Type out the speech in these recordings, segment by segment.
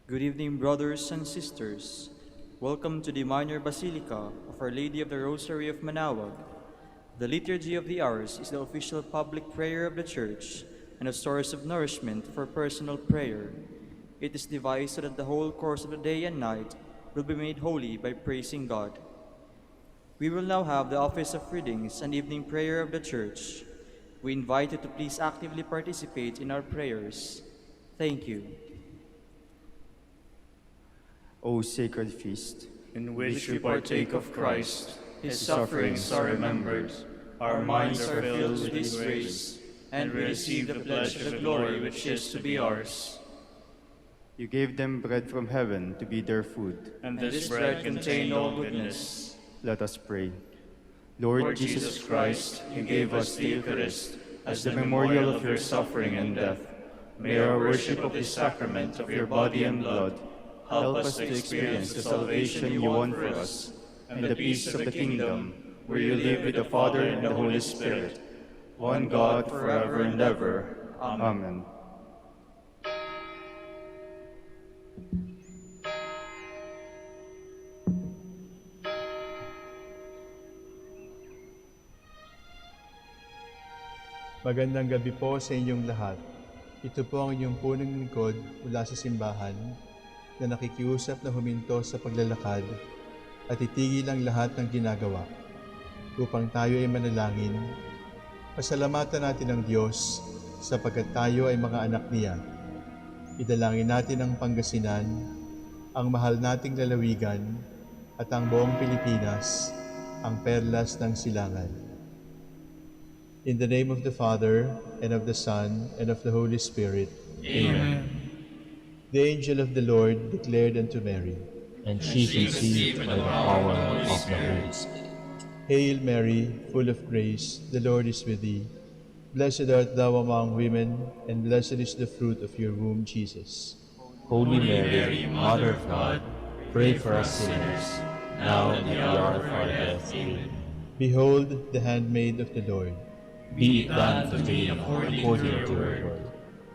Good evening, brothers and sisters. Welcome to the Minor Basilica of Our Lady of the Rosary of Manaoag. The Liturgy of the Hours is the official public prayer of the Church and a source of nourishment for personal prayer. It is devised so that the whole course of the day and night will be made holy by praising God. We will now have the office of readings and evening prayer of the Church. We invite you to please actively participate in our prayers. Thank you. O sacred feast, in which we partake of Christ, his sufferings are remembered, our minds are filled with his grace, and we receive the pledge of the glory which is to be ours. you gave them bread from heaven to be their food. And this bread contained all goodness. Let us pray. Lord Jesus Christ, you gave us the Eucharist as the memorial of your suffering and death. May our worship of the sacrament of your body and blood help us to experience the salvation you won for us, and the peace of the kingdom, where you live with the Father and the Holy Spirit, one God forever and ever. Amen. Magandang gabi po sa inyong lahat. Ito po ang inyong punong lingkod mula sa simbahan na nakikiusap na huminto sa paglalakad at itigil ang lahat ng ginagawa upang tayo ay manalangin. Pasalamatan natin ang Diyos sapagkat tayo ay mga anak niya. Idalangin natin ang Pangasinan, ang mahal nating lalawigan at ang buong Pilipinas, ang perlas ng silangan. In the name of the Father, and of the Son, and of the Holy Spirit. Amen. The angel of the Lord declared unto Mary, and she conceived by the power of the Holy Spirit. Hail Mary, full of grace, the Lord is with thee. Blessed art thou among women, and blessed is the fruit of your womb, Jesus. Holy Mary, Mother of God, pray for us sinners, now and at the hour of our death. Amen. Behold the handmaid of the Lord. Be it done to me according to your word.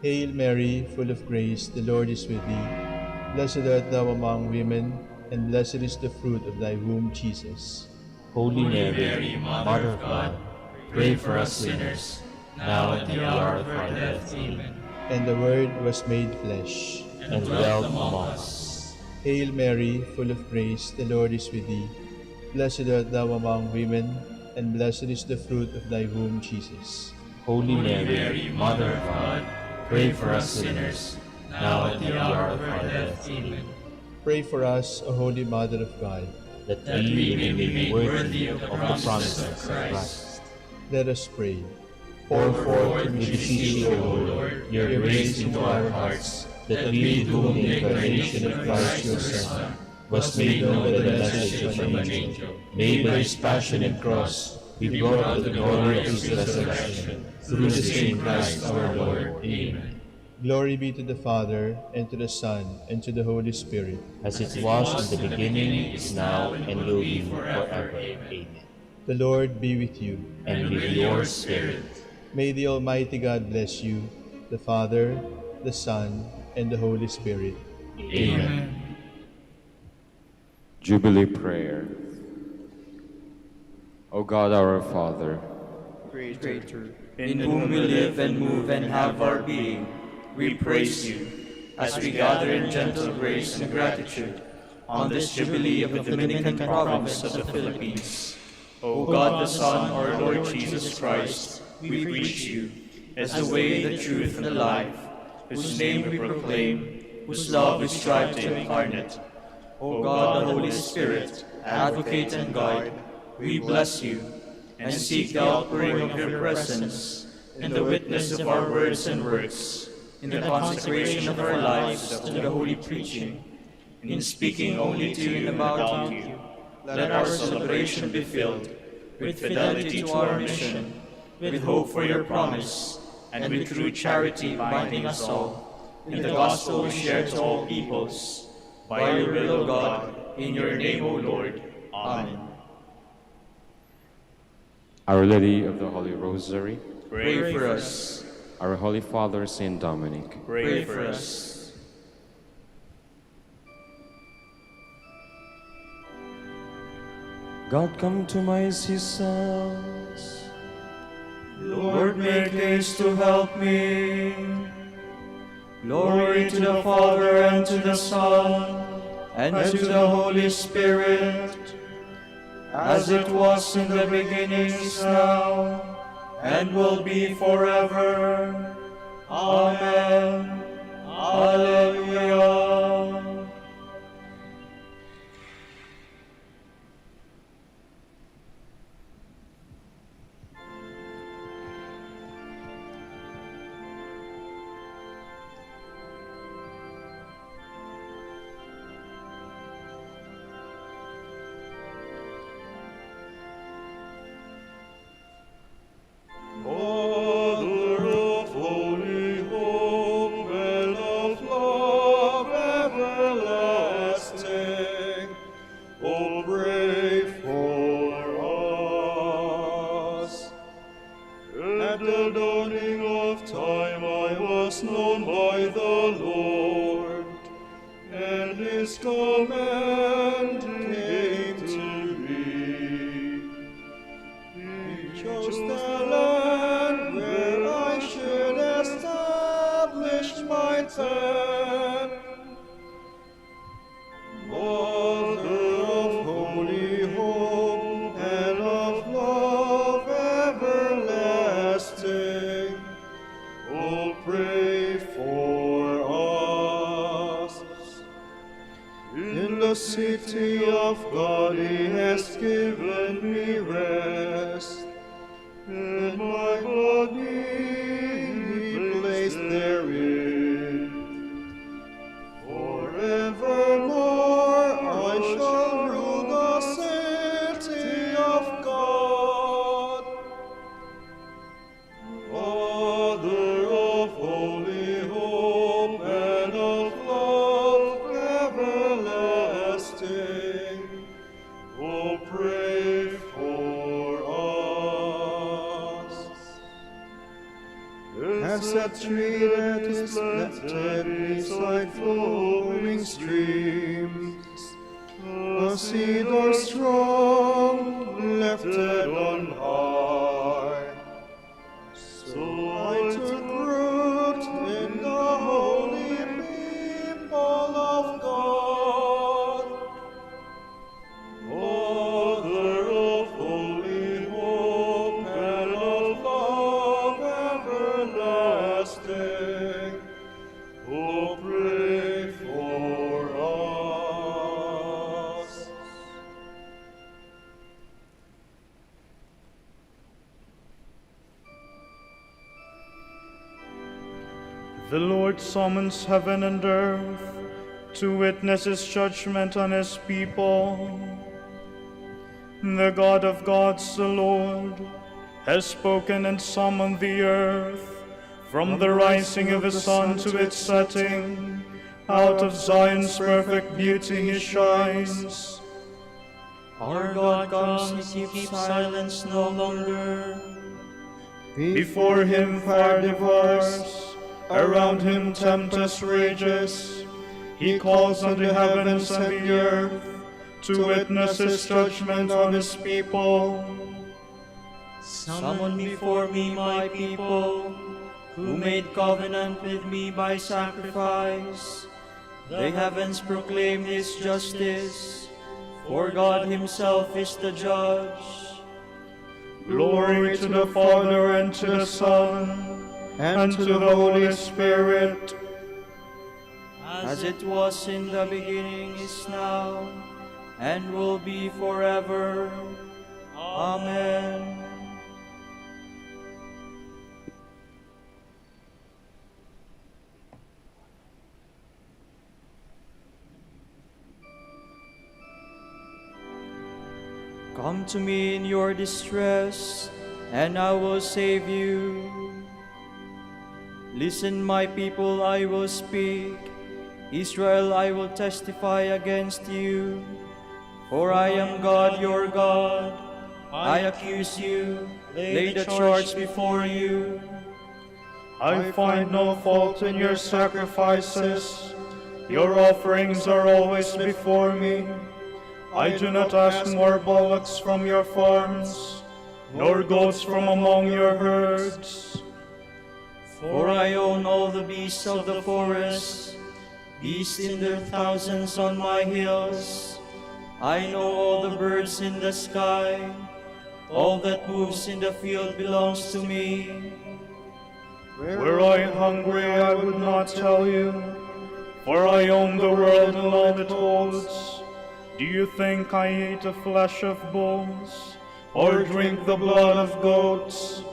Hail Mary, full of grace, the Lord is with thee. Blessed art thou among women, and blessed is the fruit of thy womb, Jesus. Holy Mary, Mother of God, pray for us sinners, now and at the hour of our death. Amen. And the Word was made flesh, and dwelt among us. Hail Mary, full of grace, the Lord is with thee. Blessed art thou among women, and blessed is the fruit of thy womb, Jesus. Holy Mary, Mother of God, pray for us sinners, now and at the hour of our death. Amen. Pray for us, O Holy Mother of God, that we may be made worthy of the promises of Christ. Let us pray. Pour forth, we beseech you, O Lord, your grace into our hearts, that we, to whom the incarnation of Christ your Son was made known by the message of an angel, may by his passion and cross be brought to the glory of his resurrection, through the same Christ our Lord. Amen. Glory be to the Father, and to the Son, and to the Holy Spirit. As it was in the beginning, is now, and will be forever. Amen. The Lord be with you. And with your spirit. May the Almighty God bless you, the Father, the Son, and the Holy Spirit. Amen. Jubilee Prayer. O God, our Father, Creator, In whom we live and move and have our being, we praise you, as we gather in gentle grace and gratitude on this Jubilee of the Dominican province of the Philippines. O God the Son, our Lord Jesus Christ, we preach you as the way, the truth, and the life, whose name we proclaim, whose love we strive to incarnate. O God, the Holy Spirit, advocate and guide, we bless you, and seek the outpouring of your presence in the witness of our words and works, in the consecration of our lives to the holy preaching, in speaking only to you and about you. Let our celebration be filled with fidelity to our mission, with hope for your promise, and with true charity binding us all, in the gospel we share to all peoples. By your will, O God, in your name, O Lord. Amen. Our Lady of the Holy Rosary, Pray for us. our Holy Father, Saint Dominic, Pray for us. God, come to my assistance. Lord, make haste to help me. Glory to the Father, and to the Son, and to the Holy Spirit, as it was in the beginning, is now, and will be forever. Amen. Alleluia. Mother of holy hope and of love everlasting, O pray for us. At the dawning of time I was known by the Lord, and His command came to me. He chose the land where I should establish my tent. Mother of holy hope and of love everlasting, oh, pray for us. In the city of God He has given me rest, and my body He placed therein. Forevermore I shall rule the city of God. Mother of holy hope and of love everlasting, oh, pray for us. As a tree that is planted beside flowing streams, a cedar strong lifted on high, so I took root in the holy people of God. Mother of holy hope and of love everlasting, oh, pray for us. The Lord summons heaven and earth to witness His judgment on His people. The God of gods, the Lord, has spoken and summoned the earth. From the rising of the sun to its setting, out of Zion's perfect beauty He shines. Our God comes, He keeps silence no longer. Before Him fire devours, around Him tempest rages. He calls on the heavens and the earth to witness His judgment on His people. Summon before me my people, who made covenant with me by sacrifice. The heavens proclaim His justice, for God Himself is the judge. Glory to the Father, and to the Son, and to the Holy Spirit, As it was in the beginning, is now, and will be forever. Amen. Come to me in your distress, and I will save you. Listen, my people, I will speak. Israel, I will testify against you. For I am God, your God. I accuse you, lay the charge before you. I find no fault in your sacrifices. Your offerings are always before me. I do not ask more bullocks from your farms, nor goats from among your herds. For I own all the beasts of the forest, beasts in their thousands on my hills. I know all the birds in the sky, all that moves in the field belongs to me. Were I hungry, I would not tell you, for I own the world and all it holds. Do you think I eat the flesh of bulls, or drink the blood of goats?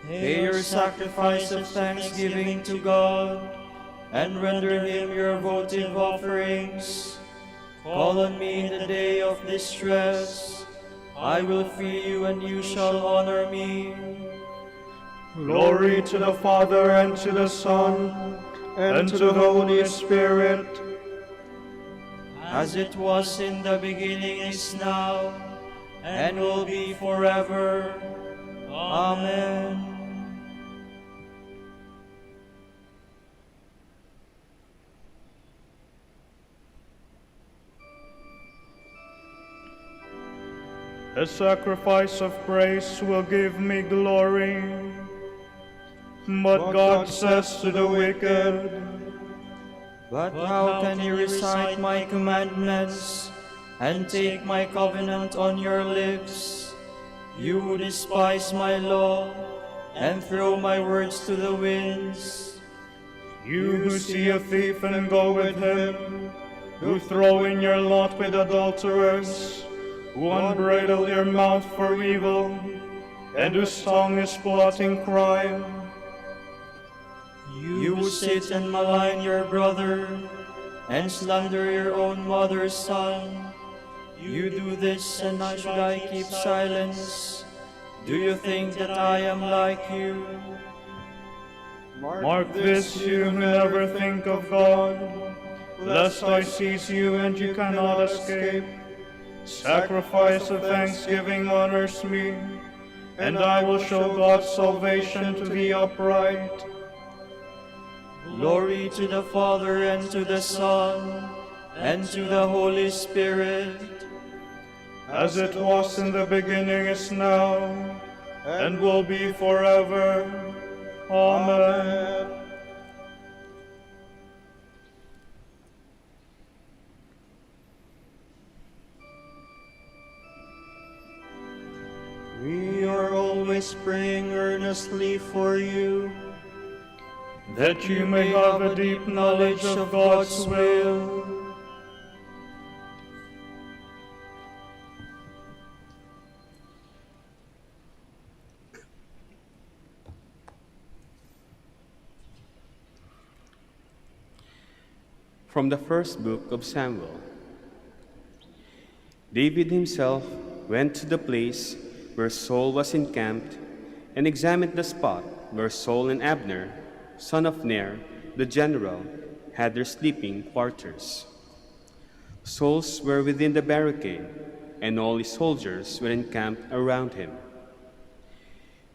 Pay your sacrifice of thanksgiving to God, and render him your votive offerings. Call on me in the day of distress. I will free you, and you shall honor me. Glory to the Father, and to the Son, and to the Holy Spirit. As it was in the beginning, is now, and will be forever. Amen. The sacrifice of praise will give me glory. But God says to the wicked, But how can you recite my commandments and take my covenant on your lips? You who despise my law and throw my words to the winds. you who see a thief and go with him, who throw in your lot with adulterers, who unbridle your mouth for evil, and whose tongue is plotting crime. You who sit and malign your brother and slander your own mother's son. You do this, and should I keep silence? Do you think that I am like you? Mark this, you who never think of God, lest I seize you and you cannot escape. Sacrifice of thanksgiving honors me, and I will show God's salvation to the upright. Glory to the Father, and to the Son, and to the Holy Spirit. As it was in the beginning, is now, and will be forever. Amen. We are always praying earnestly for you, that you may have a deep knowledge of God's will. From the first book of Samuel. David himself went to the place where Saul was encamped and examined the spot where Saul and Abner, son of Ner, the general, had their sleeping quarters. Saul's were within the barricade, and all his soldiers were encamped around him.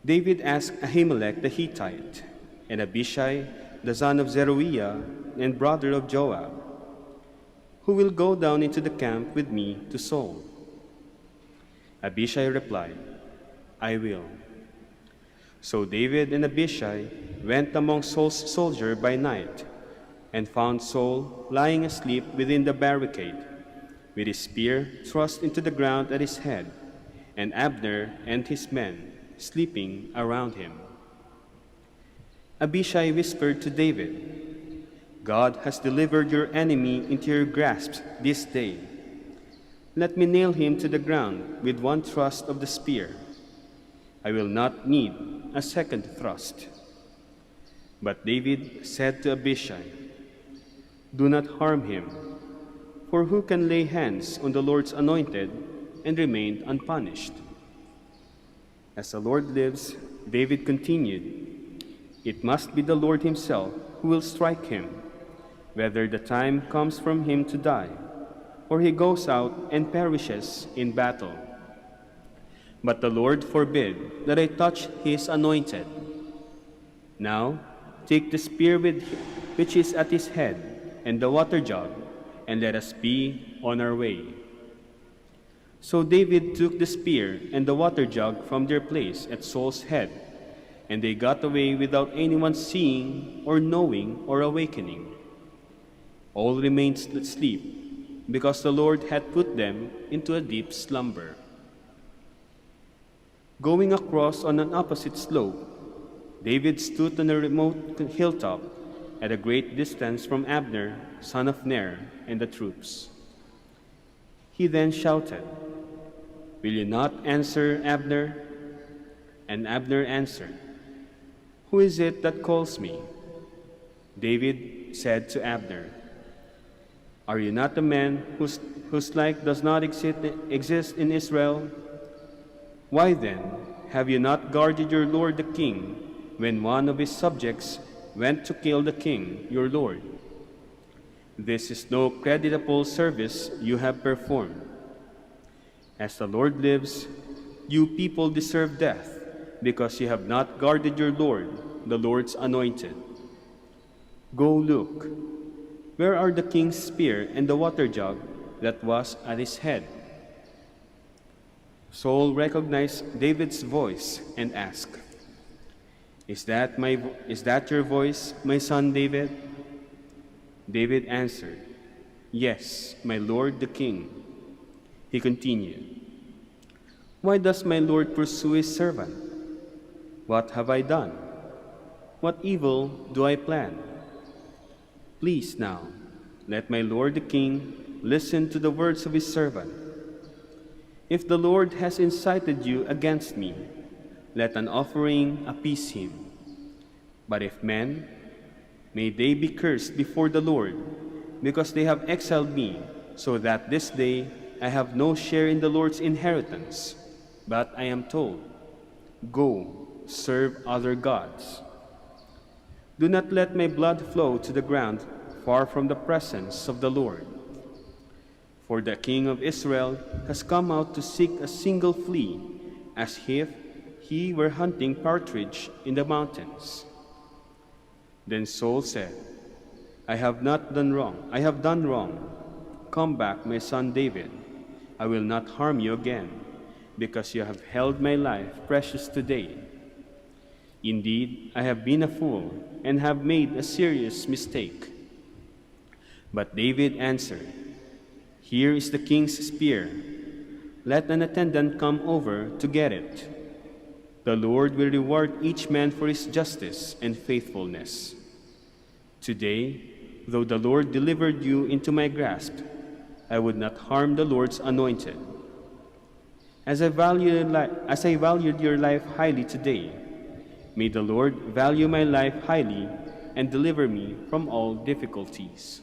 David asked Ahimelech the Hittite, and Abishai, the son of Zeruiah and brother of Joab, who will go down into the camp with me to Saul? Abishai replied, I will. So David and Abishai went among Saul's soldiers by night, and found Saul lying asleep within the barricade, with his spear thrust into the ground at his head, and Abner and his men sleeping around him. Abishai whispered to David, God has delivered your enemy into your grasp this day. Let me nail him to the ground with one thrust of the spear. I will not need a second thrust. But David said to Abishai, do not harm him, for who can lay hands on the Lord's anointed and remain unpunished? As the Lord lives, David continued, it must be the Lord himself who will strike him, whether the time comes from him to die, or he goes out and perishes in battle. But the Lord forbid that I touch his anointed. Now take the spear which is at his head, and the water jug, and let us be on our way." So David took the spear and the water jug from their place at Saul's head, and they got away without anyone seeing or knowing or awakening. All remained asleep, because the Lord had put them into a deep slumber. Going across on an opposite slope, David stood on a remote hilltop at a great distance from Abner, son of Ner, and the troops. He then shouted, "Will you not answer, Abner?" And Abner answered, "Who is it that calls me?" David said to Abner, "Are you not the man whose like does not exist in Israel? Why then have you not guarded your lord the king when one of his subjects went to kill the king, your lord? This is no creditable service you have performed. As the Lord lives, you people deserve death, because you have not guarded your lord, the Lord's anointed. Go look. Where are the king's spear and the water jug that was at his head?" Saul recognized David's voice and asked, Is that your voice, my son David?" David answered, "Yes, my lord the king." He continued, "Why does my lord pursue his servant? What have I done? What evil do I plan? Please now, let my lord the king listen to the words of his servant. If the Lord has incited you against me, let an offering appease him. But if men, may they be cursed before the Lord, because they have exiled me, so that this day I have no share in the Lord's inheritance. But I am told, go, serve other gods. Do not let my blood flow to the ground far from the presence of the Lord. For the king of Israel has come out to seek a single flea, as if he were hunting partridge in the mountains." Then Saul said, I have done wrong. Come back, my son David. I will not harm you again, because you have held my life precious today. Indeed, I have been a fool and have made a serious mistake." But David answered, "Here is the king's spear. Let an attendant come over to get it. The Lord will reward each man for his justice and faithfulness. Today, though the Lord delivered you into my grasp, I would not harm the Lord's anointed. As I valued your life highly today, may the Lord value my life highly and deliver me from all difficulties."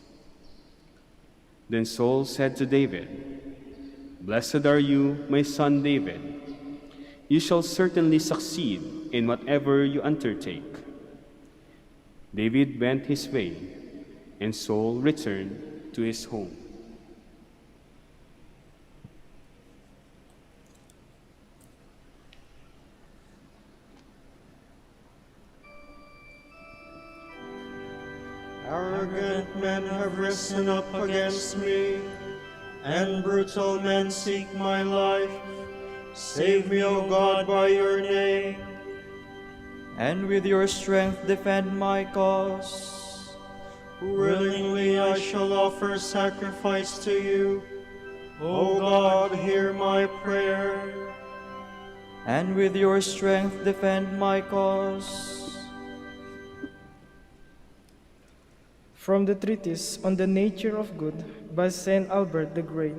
Then Saul said to David, "Blessed are you, my son David. You shall certainly succeed in whatever you undertake." David went his way, and Saul returned to his home. Arrogant men have risen up against me, and brutal men seek my life. Save me, O God, by your name. And with your strength defend my cause. Willingly I shall offer sacrifice to you. O God, hear my prayer. And with your strength defend my cause. From the Treatise on the Nature of Good by Saint Albert the Great.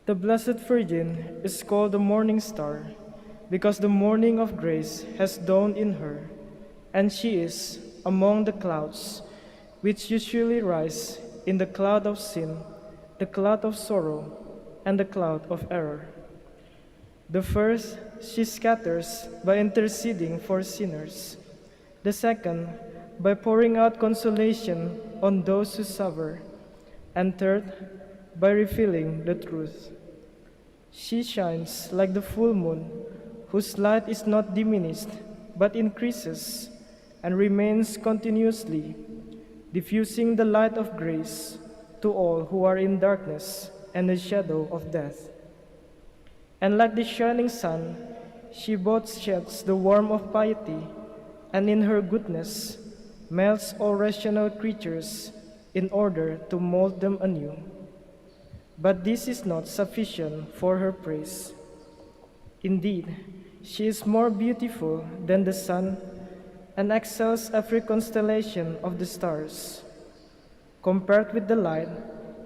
The Blessed Virgin is called the morning star, because the morning of grace has dawned in her, and she is among the clouds, which usually rise in the cloud of sin, the cloud of sorrow, and the cloud of error. The first she scatters by interceding for sinners, the second by pouring out consolation on those who suffer, and third, by revealing the truth. She shines like the full moon, whose light is not diminished, but increases, and remains continuously, diffusing the light of grace, to all who are in darkness and the shadow of death. And like the shining sun, she both sheds the warmth of piety, and in her goodness melts all rational creatures in order to mold them anew. But this is not sufficient for her praise. Indeed, she is more beautiful than the sun and excels every constellation of the stars. Compared with the light,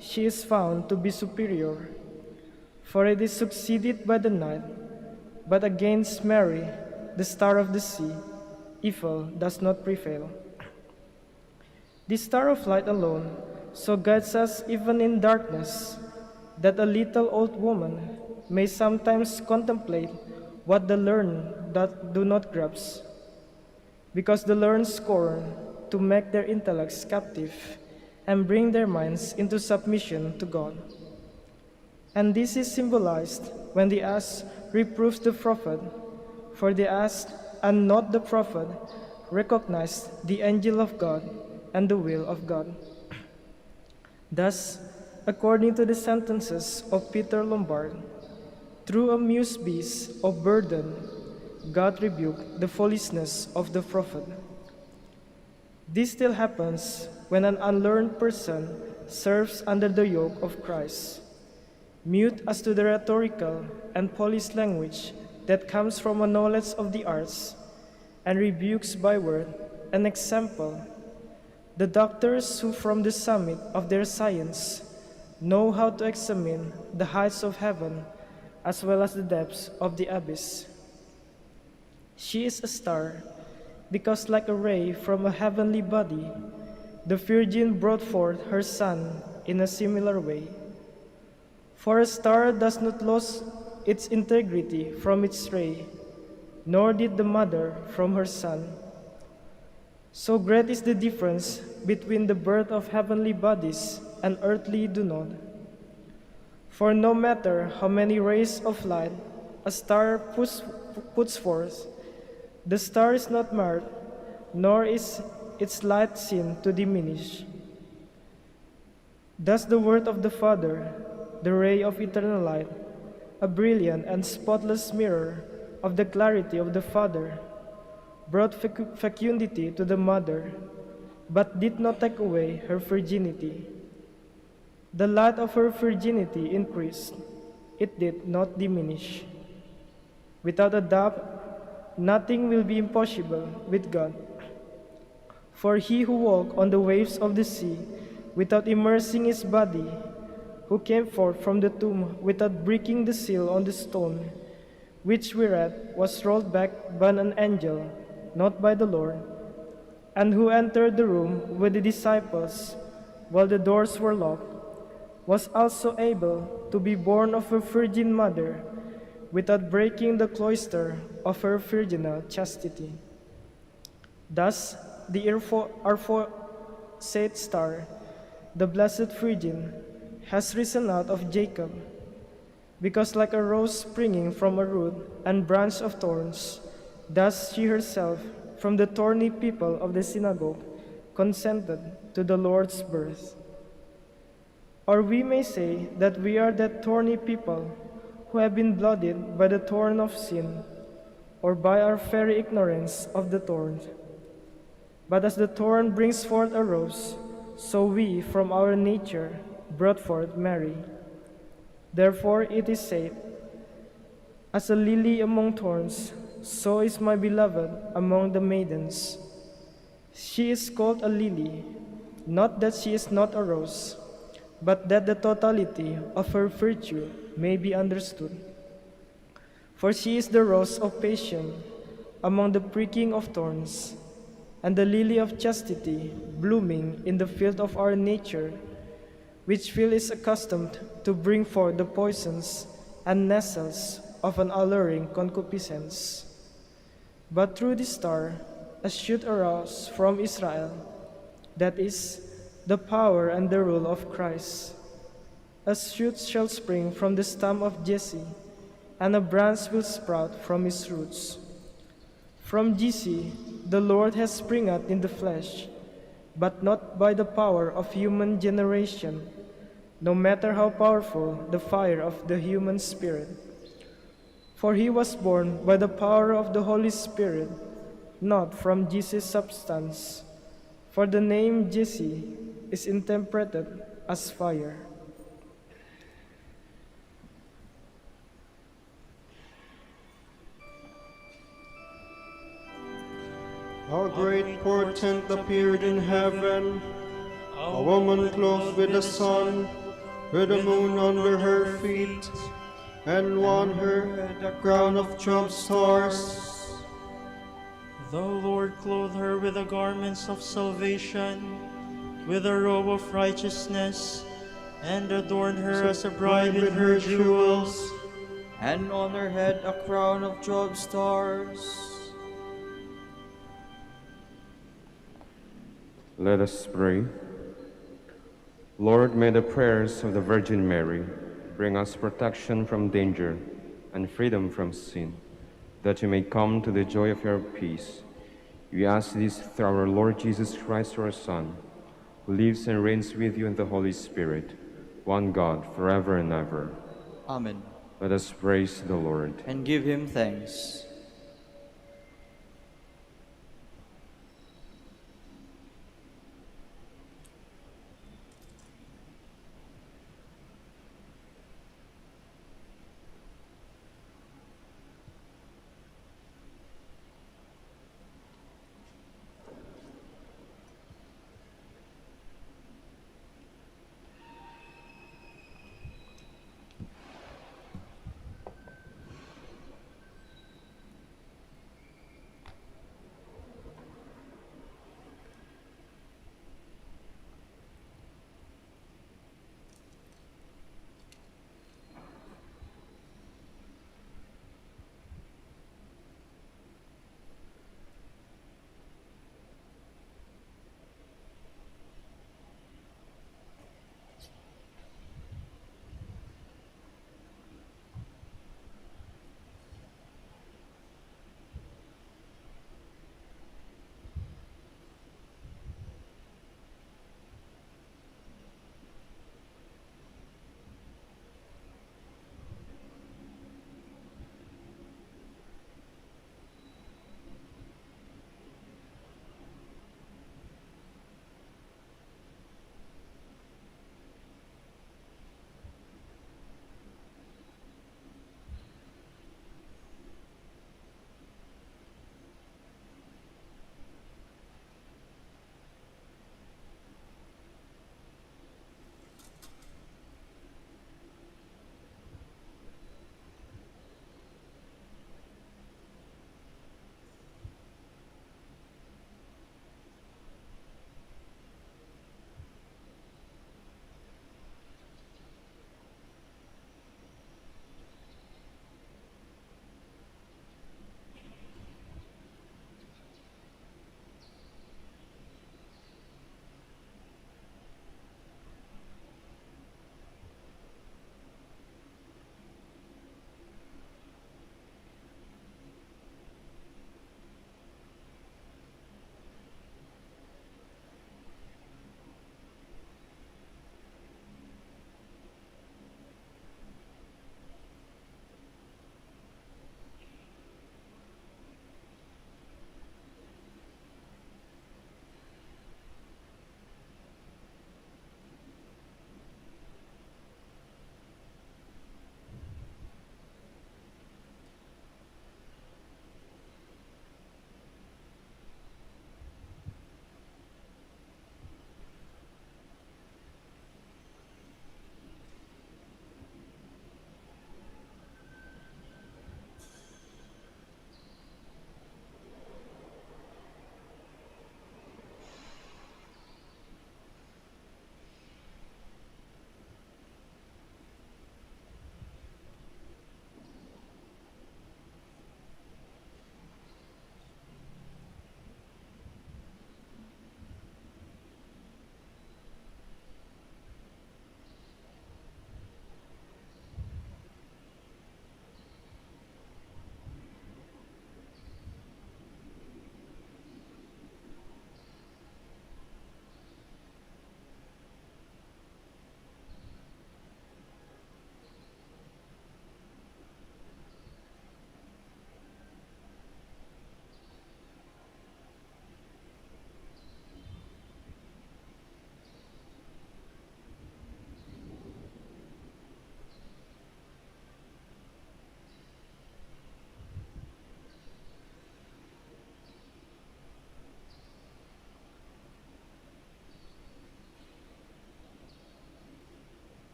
she is found to be superior, for it is succeeded by the night, but against Mary, the star of the sea, evil does not prevail. The star of light alone so guides us even in darkness, that a little old woman may sometimes contemplate what the learned that do not grasp, because the learned scorn to make their intellects captive and bring their minds into submission to God. And this is symbolized when the ass reproves the prophet, for the ass and not the prophet recognized the angel of God and the will of God. Thus, according to the sentences of Peter Lombard, through a muse beast of burden, God rebuked the foolishness of the prophet. This still happens when an unlearned person serves under the yoke of Christ, mute as to the rhetorical and polished language that comes from a knowledge of the arts, and rebukes by word and example the doctors who from the summit of their science know how to examine the heights of heaven as well as the depths of the abyss. She is a star because, like a ray from a heavenly body, the Virgin brought forth her Son in a similar way. For a star does not lose its integrity from its ray, nor did the mother from her son. So great is the difference between the birth of heavenly bodies and earthly do not. For no matter how many rays of light a star puts forth, the star is not marred, nor is its light seen to diminish. Thus the word of the Father, the ray of eternal light, a brilliant and spotless mirror of the clarity of the Father, brought fecundity to the mother, but did not take away her virginity. The light of her virginity increased, it did not diminish. Without a doubt, nothing will be impossible with God. For he who walked on the waves of the sea without immersing his body, who came forth from the tomb without breaking the seal on the stone, which we read was rolled back by an angel, not by the Lord, and who entered the room with the disciples while the doors were locked, was also able to be born of a virgin mother without breaking the cloister of her virginal chastity. Thus, the aforesaid star, the Blessed Virgin, has risen out of Jacob, because like a rose springing from a root and branch of thorns, thus she herself, from the thorny people of the synagogue, consented to the Lord's birth. Or we may say that we are that thorny people who have been blooded by the thorn of sin, or by our very ignorance of the thorn. But as the thorn brings forth a rose, so we from our nature brought forth Mary. Therefore it is said, as a lily among thorns, so is my beloved among the maidens. She is called a lily, not that she is not a rose, but that the totality of her virtue may be understood. For she is the rose of passion among the pricking of thorns, and the lily of chastity blooming in the field of our nature, which field is accustomed to bring forth the poisons and nettles of an alluring concupiscence. But through this star, a shoot arose from Israel, that is, the power and the rule of Christ. A shoot shall spring from the stem of Jesse, and a branch will sprout from his roots. From Jesse the Lord has spring out in the flesh, but not by the power of human generation, no matter how powerful the fire of the human spirit. For he was born by the power of the Holy Spirit, not from Jesus' substance. For the name Jesse is interpreted as fire. A great portent appeared in heaven, a woman clothed with the sun, with the moon under her feet, and on her head a crown of 12 stars. The Lord clothed her with the garments of salvation, with a robe of righteousness, and adorned her as a bride with her jewels. And on her head a crown of 12 stars. Let us pray. Lord, may the prayers of the Virgin Mary bring us protection from danger and freedom from sin, that we may come to the joy of your peace. We ask this through our Lord Jesus Christ, your Son, who lives and reigns with you in the Holy Spirit, one God, forever and ever. Amen. Let us praise the Lord. And give him thanks.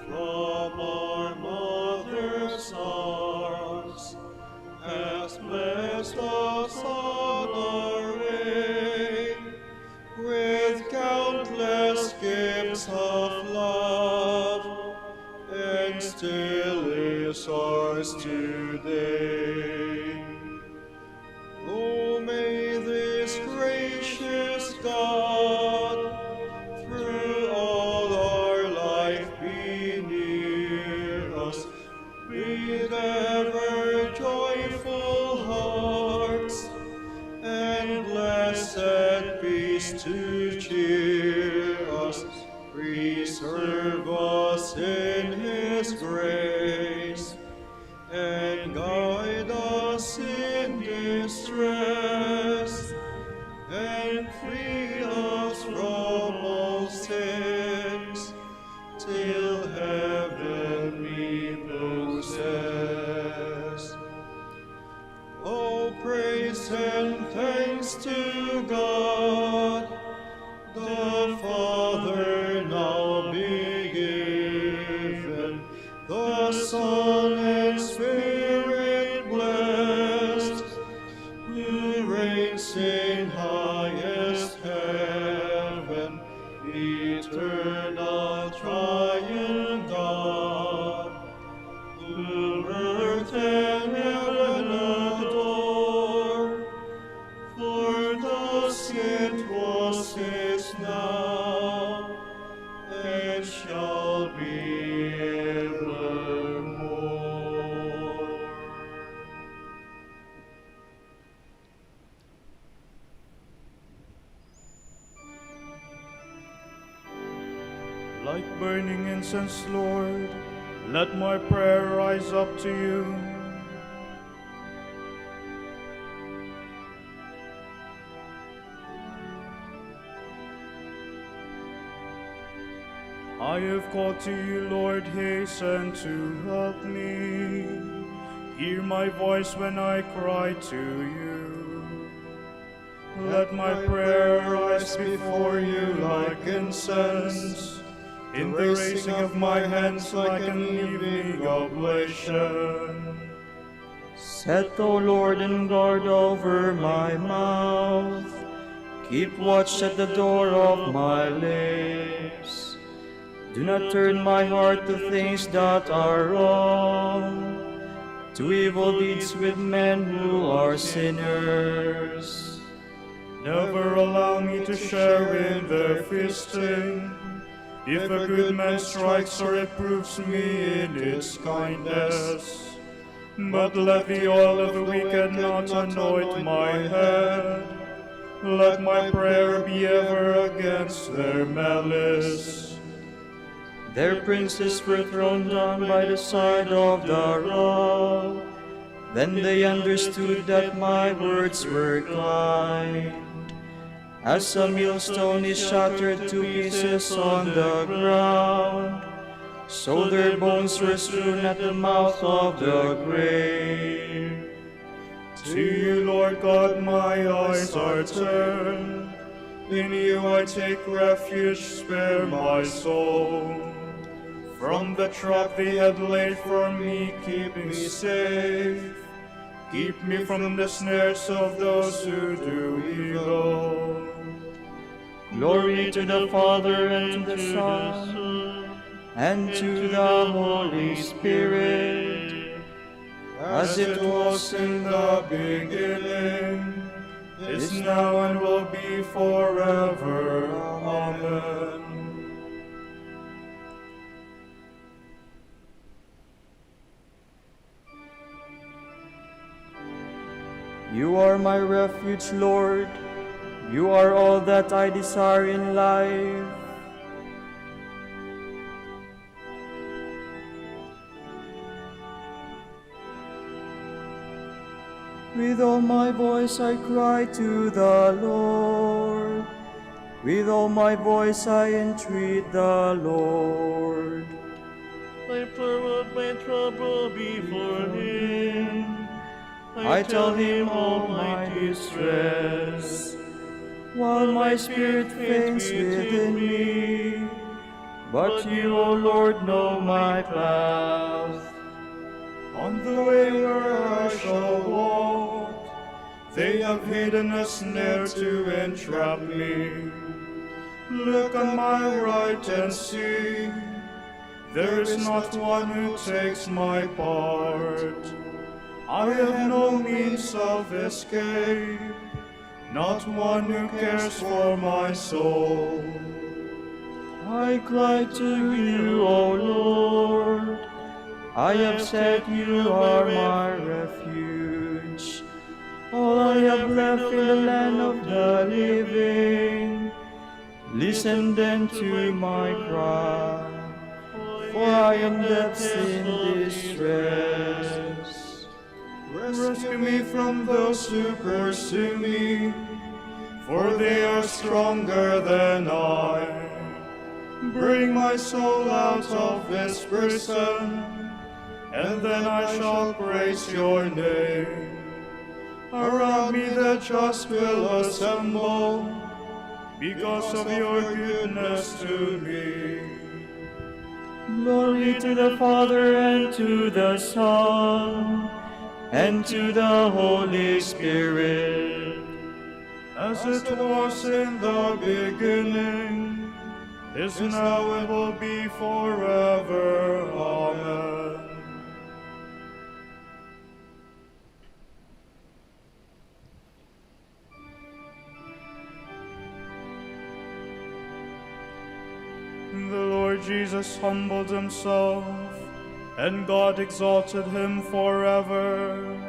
from our mother's arms, has blessed us on our way with countless gifts of love, and still is ours today. Oh, may this gracious God through all our life be near us, with ever joyful hearts and blessed peace to cheer us, preserve us in His grace, and guide us in distress, and free us from all sins, till heaven we possess. Oh, praise and thanks to God, the Father now be given, the Son and Spirit blessed, who reigns in highest heaven, eternal triune God, who earth and heaven adore. For thus it was, is now, and shall be evermore. Like burning incense, Lord, let my prayer rise up to you. I have called to you, Lord, hasten to help me. Hear my voice when I cry to you. Let my prayer rise before you like incense, in the raising of my hands like an evening oblation. Set, O Lord, and guard over my mouth. Keep watch at the door of my lips. Do not turn my heart to things that are wrong, to evil deeds with men who are sinners. Never allow me to share in their feasting. If a good man strikes or reproves me in its kindness, but let the oil of the wicked not anoint my head. Let my prayer be ever against their malice. Their princes were thrown down by the side of the rock. Then they understood that my words were kind. As a millstone is shattered to pieces on the ground, so their bones were strewn at the mouth of the grave. To you, Lord God, my eyes are turned. In you I take refuge, spare my soul. From the trap they had laid for me, keep me safe. Keep me from the snares of those who do evil. Glory to the Father, and to the Son, and to the Holy Spirit, As it was in the beginning, is now, and will be forever. Amen. You are my refuge, Lord. You are all that I desire in life. With all my voice I cry to the Lord. With all my voice I entreat the Lord. I pour out my trouble before Him. I tell Him all my distress. While my spirit faints within me, But you, O Lord, know my path. On the way where I shall walk, they have hidden a snare to entrap me. Look on my right and see, there is not one who takes my part. I have no means of escape, not one who cares for my soul. I cry to you, O Lord. I have said you are my refuge. All I have left in the land of the living. Listen then to my cry, for I am depths in distress. Rescue me from those who pursue me, for they are stronger than I. Bring my soul out of this prison, and then I shall praise your name. Around me the just will assemble, because of your goodness to me. Glory to the Father, and to the Son, and to the Holy Spirit, As it was in the beginning, is now, and will be forever. Amen. The Lord Jesus humbled himself, and God exalted him forever.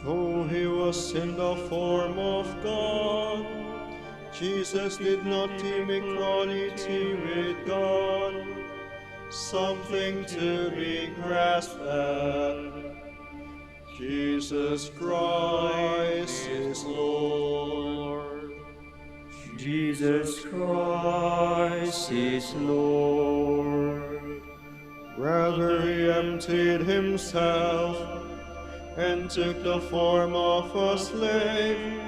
Though he was in the form of God, Jesus did not deem equality with God something to be grasped at. Jesus Christ is Lord. Jesus Christ is Lord. Rather, he emptied himself and took the form of a slave,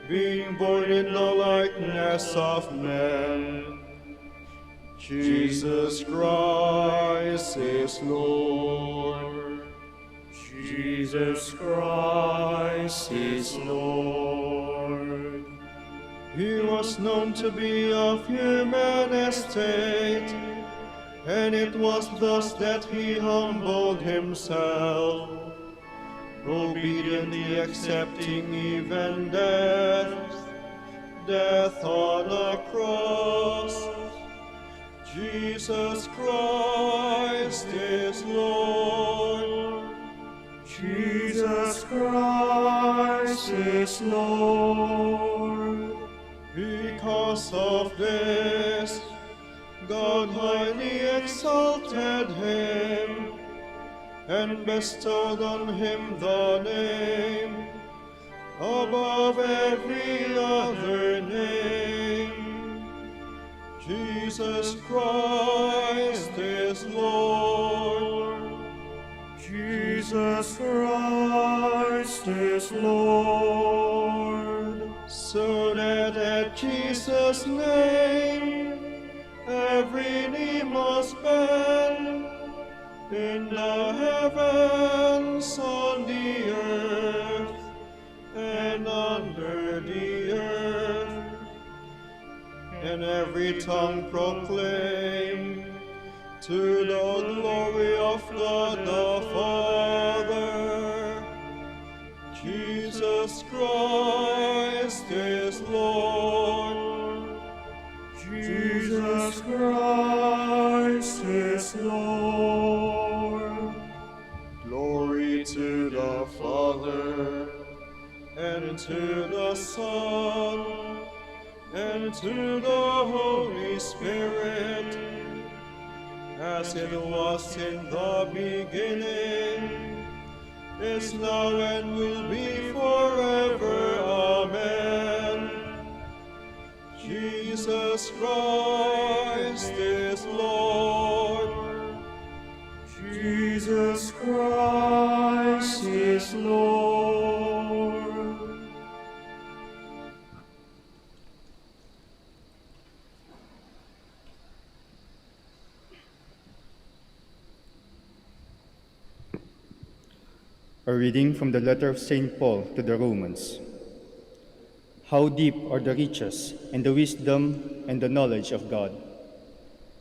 being born in the likeness of men. Jesus Christ is Lord. Jesus Christ is Lord. He was known to be of human estate, and it was thus that he humbled himself, obediently accepting even death on a cross. Jesus Christ is Lord. Jesus Christ is Lord. Because of this, God highly exalted him and bestowed on him the name above every other name. Jesus Christ is Lord. Jesus Christ is Lord. So that at Jesus' name every knee must bend, in the heavens, on the earth, and under the earth, and every tongue proclaim to the glory of God the Father. Jesus Christ is Lord. Jesus Christ is Lord. Glory to the Father, and to the Son, and to the Holy Spirit, as it was in the beginning, is now, and will be forever. Amen. Jesus Christ is Lord. Jesus Christ is Lord. A reading from the letter of St. Paul to the Romans. How deep are the riches and the wisdom and the knowledge of God!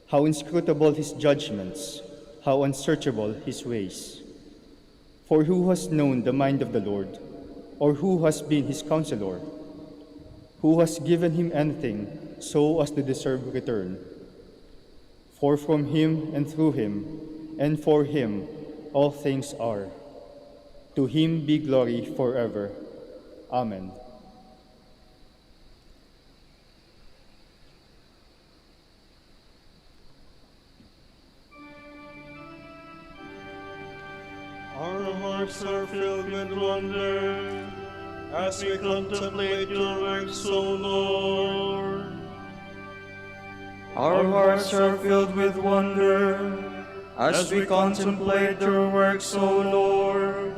How inscrutable his judgments, how unsearchable his ways! For who has known the mind of the Lord, or who has been his counselor? Who has given him anything so as to deserve return? For from him and through him and for him all things are. To him be glory forever. Amen. Our hearts are filled with wonder as we contemplate your works, O Lord. Our hearts are filled with wonder as we contemplate your works, O Lord.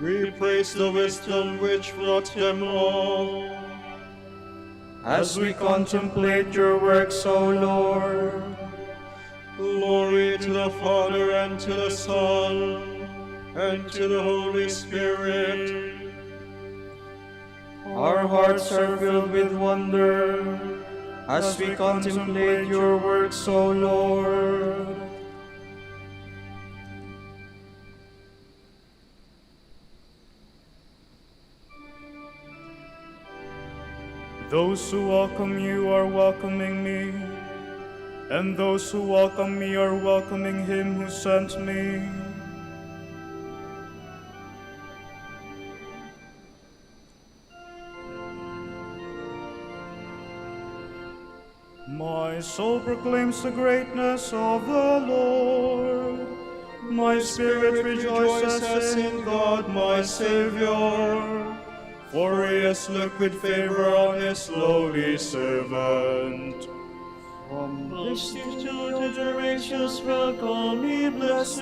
We praise the wisdom which brought them all. As we contemplate your works, O Lord. Glory to the Father, and to the Son, and to the Holy Spirit. Our hearts are filled with wonder as we contemplate your works, O Lord. Those who welcome you are welcoming me, and those who welcome me are welcoming him who sent me. My soul proclaims the greatness of the Lord. My spirit rejoices in God my Savior, for he has looked with favor on his lowly servant. From this to generations welcome me, blessed.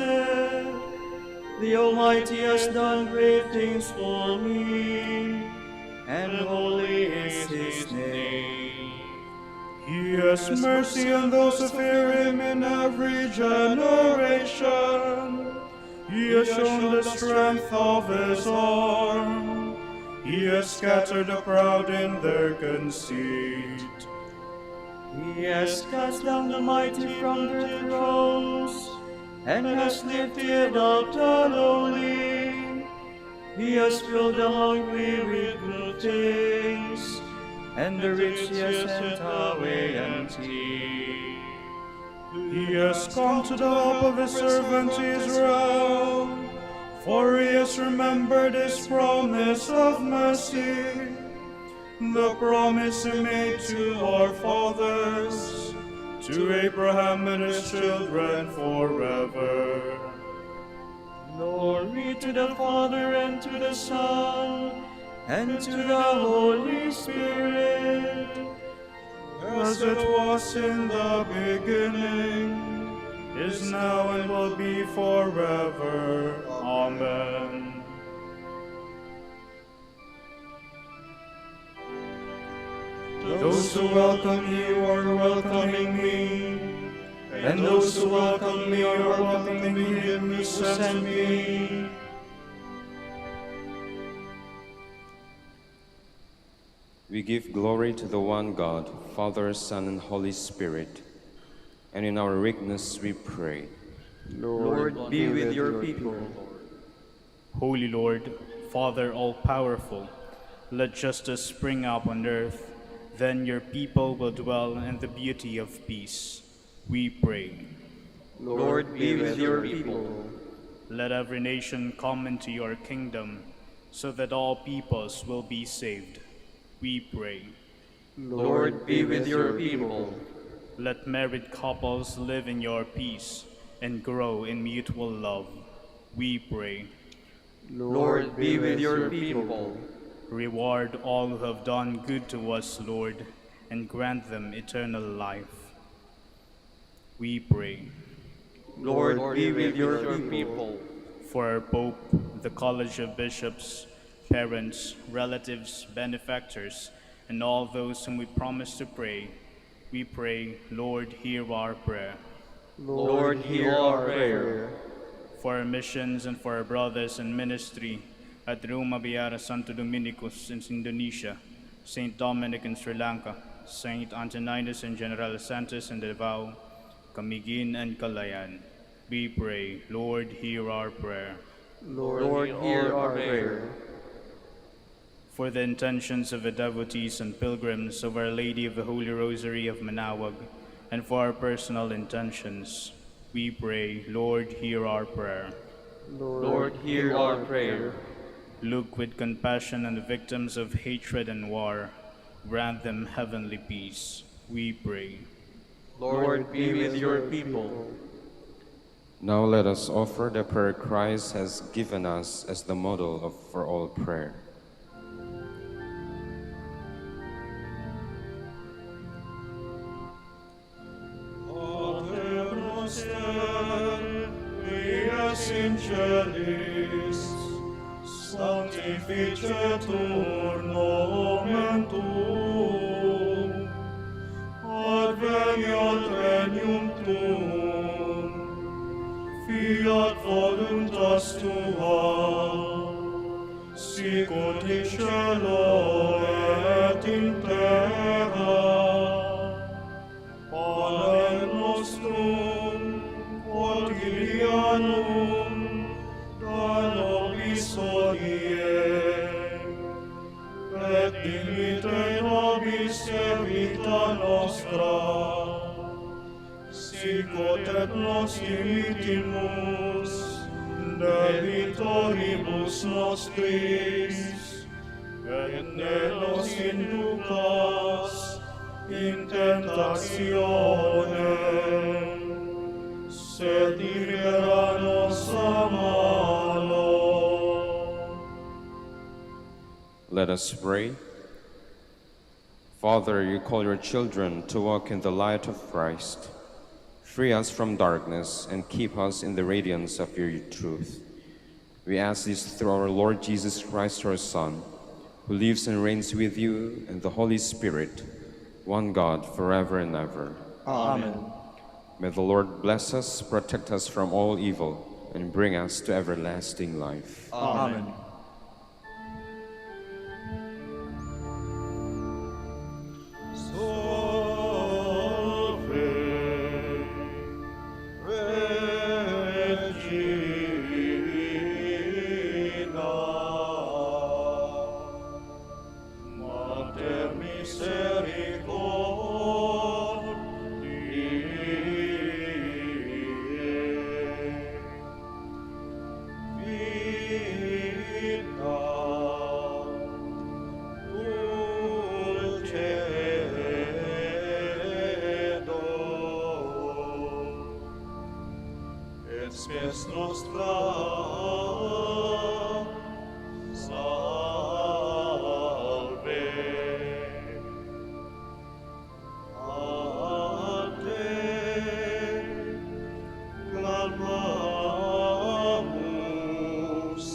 The Almighty has done great things for me, and holy is his name. He has mercy on those who fear him in every generation. He has shown the strength of his arm. He has scattered the proud in their conceit. He has cast down the mighty from their thrones, and has lifted up the lowly. He has filled the hungry with good things, and the rich he has sent away empty. He has come to the help of his servant Israel, for he has remembered his promise of mercy, the promise he made to our fathers, to Abraham and his children forever. Glory to the Father, and to the Son, and to the Holy Spirit, As it was in the beginning, is now, and will be forever. Amen. Those who welcome you are welcoming me, and those who welcome me are welcoming him who sent me. We give glory to the one God, Father, Son, and Holy Spirit. And in our weakness we pray. Lord, be with your people. Holy Lord, Father all-powerful, let justice spring up on earth. Then your people will dwell in the beauty of peace. We pray. Lord, be with your people. Let every nation come into your kingdom, so that all peoples will be saved. We pray. Lord, be with your people. Let married couples live in your peace and grow in mutual love. We pray. Lord, be with your people. Reward all who have done good to us, Lord, and grant them eternal life. We pray. Lord, be with your people. For our Pope, the College of Bishops, parents, relatives, benefactors, and all those whom we promise to pray, we pray, Lord, hear our prayer. Lord, hear our prayer. for our missions and for our brothers in ministry at Roma Beata Santo Dominicus in Indonesia, Saint Dominic in Sri Lanka, Saint Antoninus and General Santos in Davao, Camiguin and Calayan. We pray, Lord, hear our prayer. Lord, hear our prayer. For the intentions of the devotees and pilgrims of Our Lady of the Holy Rosary of Manaoag, and for our personal intentions, we pray, Lord, hear our prayer. Lord, hear our prayer. Look with compassion on the victims of hatred and war. Grant them heavenly peace, we pray. Lord, be with your people. Now let us offer the prayer Christ has given us as the model for all prayer. In celis, sanctificetur nomen tuum, adveniat regnum tuum, fiat voluntas tua, sicut in cielo et in terra. Panem nostrum quotidianum da nobis hodie, et dimitte nobis debita nostra, sicut et nos dimittimus debitoribus nostris, et ne nos inducas in tentationem, sed libera nos a malo. Let us pray. Father, you call your children to walk in the light of Christ. Free us from darkness and keep us in the radiance of your truth. We ask this through our Lord Jesus Christ, your Son, who lives and reigns with you and the Holy Spirit, one God, forever and ever. Amen. May the Lord bless us, protect us from all evil, and bring us to everlasting life. Amen. Spes nostra, salve. A te clamamus,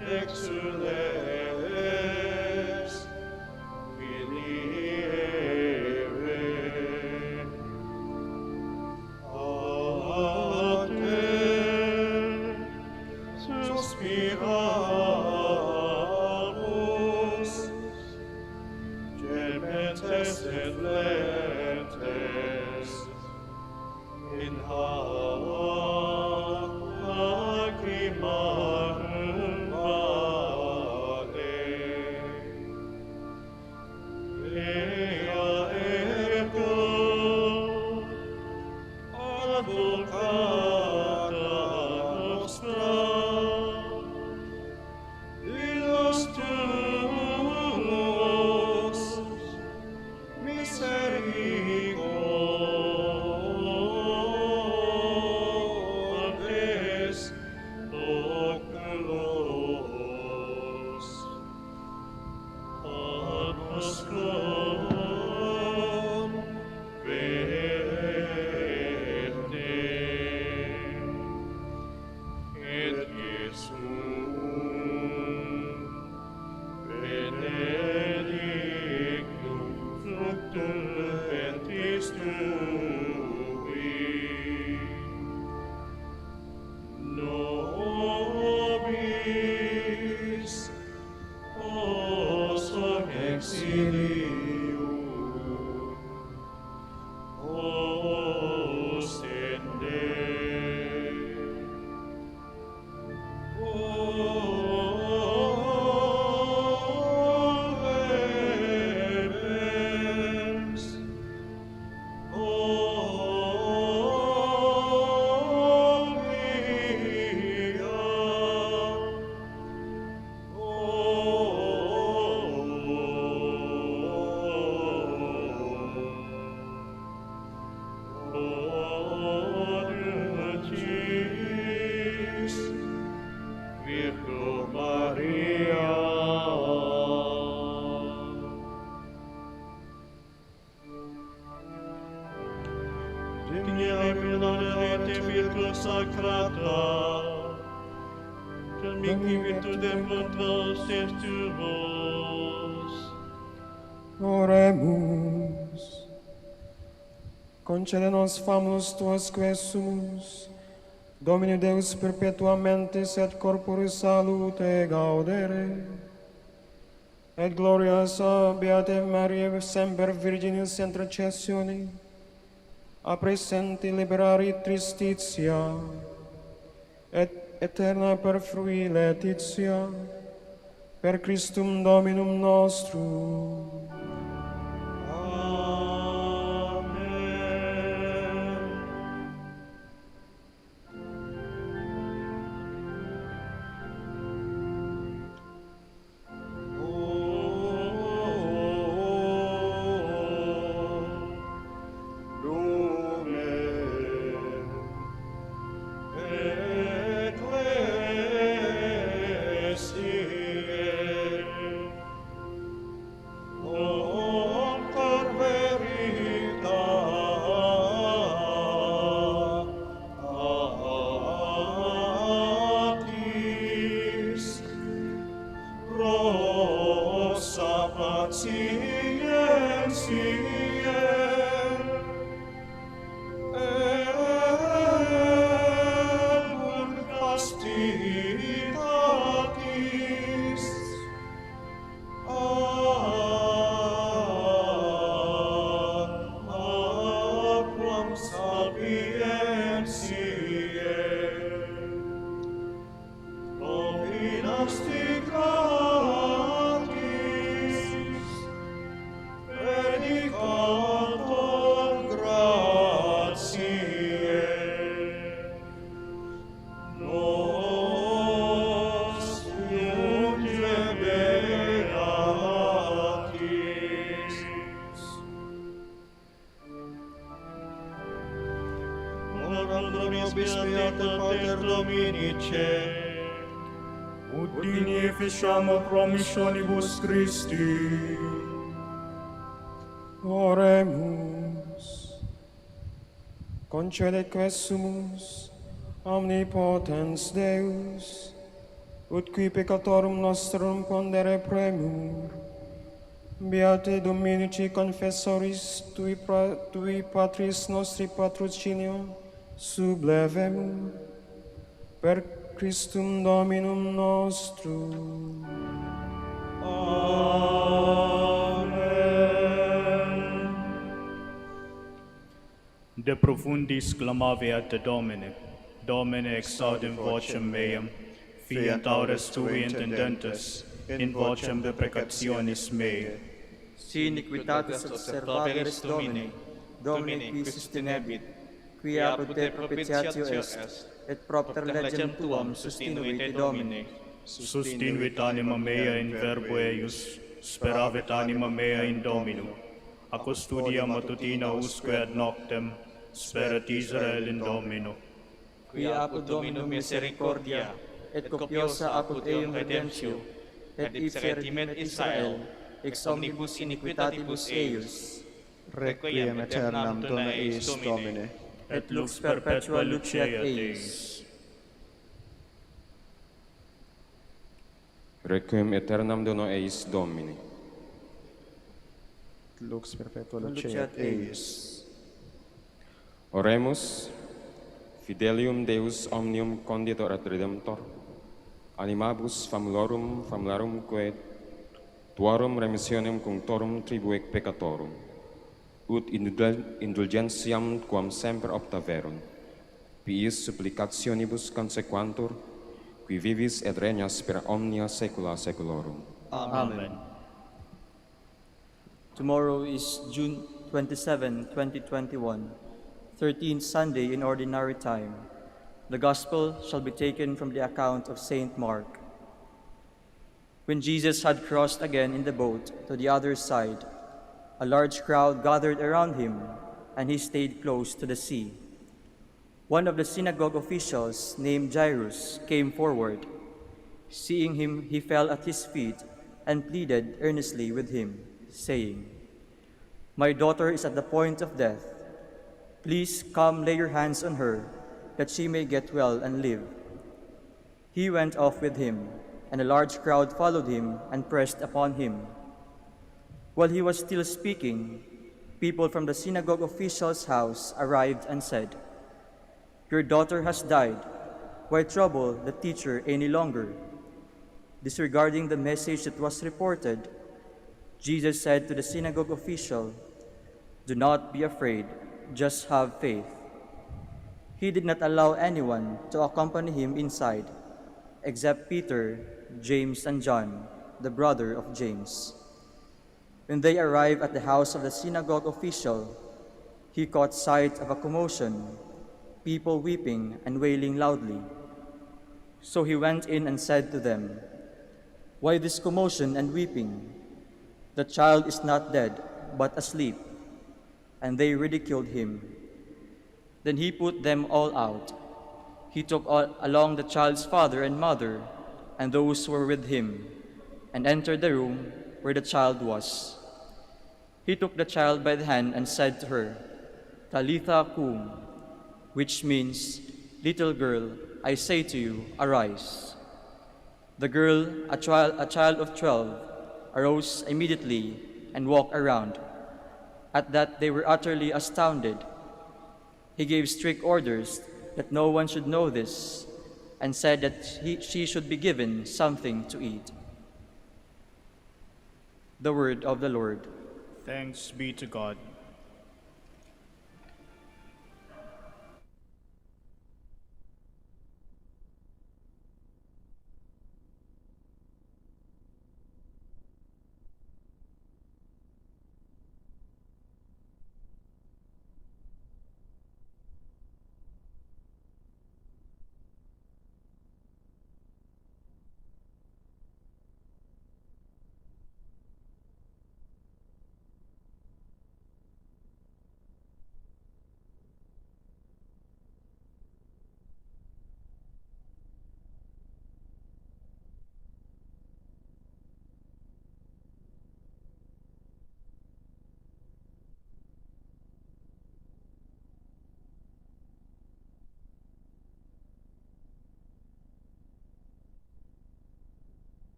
exules, veniere. Suspiramus, gementes et lentes, in hac lacrimarum vale. vos tuos. Oremus. Concede-nos famus tuos quesumus, Domine Deus perpetuamente et corporis salute gaudere, et glorias a Beate Maria semper Virginis intercessione, a presenti liberari tristitia, et eterna perfrui laetitia, per Christum Dominum nostrum. Udini efficiamo promissionibus Christi. Oremus. Concede quesumus, omnipotens Deus, ut qui peccatorum nostrum pondere premur, Beate Dominici confessoris tui Patris nostri patrocinio sublevemur, per Christum Dominum nostrum. Amen. De profundis clamavi ad te Domine, Domine exaudem vocem meam, fiat aures tui intendentes, in vocem deprecationis meae. Si iniquitatis observaveris Domini, Domine qui sustinebit, qui apud te propitiatio est, et propter legem tuam sustinuit te Domine. Sustinuit anima mea in verbo eius, speravit anima mea in Domino. A custodia matutina usque ad noctem, sperat Israel in Domino. Qui apud Domino misericordia, et copiosa apud eum redemptio, et ipse redimet Israel, ex omnibus iniquitatibus eius. Requiem aeternam dona eis Domine, et lux perpetua luceat eis. Requiem aeternam dono eis Domini. lux perpetua luceat eis. Oremus, fidelium Deus omnium conditor et redemptor, animabus famularum quae tuarum remissionem cunctorum tribuec peccatorum, ut indulgentiam quam semper opta verum, piis supplicationibus consequantur, qui vivis et regnas per omnia saecula saeculorum. Amen. Tomorrow is June 27, 2021, 13th Sunday in Ordinary Time. The Gospel shall be taken from the account of Saint Mark. When Jesus had crossed again in the boat to the other side, a large crowd gathered around him, and he stayed close to the sea. One of the synagogue officials, named Jairus, came forward. Seeing him, he fell at his feet and pleaded earnestly with him, saying, "My daughter is at the point of death. Please come lay your hands on her, that she may get well and live." He went off with him, and a large crowd followed him and pressed upon him. While he was still speaking, people from the synagogue official's house arrived and said, "Your daughter has died. Why trouble the teacher any longer?" Disregarding the message that was reported, Jesus said to the synagogue official, "Do not be afraid, just have faith." He did not allow anyone to accompany him inside, except Peter, James, and John, the brother of James. When they arrived at the house of the synagogue official, he caught sight of a commotion, people weeping and wailing loudly. So he went in and said to them, "Why this commotion and weeping? The child is not dead, but asleep." And they ridiculed him. Then he put them all out. He took along the child's father and mother and those who were with him, and entered the room where the child was. He took the child by the hand and said to her, "Talitha cum," which means, "Little girl, I say to you, arise." The girl, a child of 12, arose immediately and walked around. At that they were utterly astounded. He gave strict orders that no one should know this, and said that she should be given something to eat. The word of the Lord. Thanks be to God.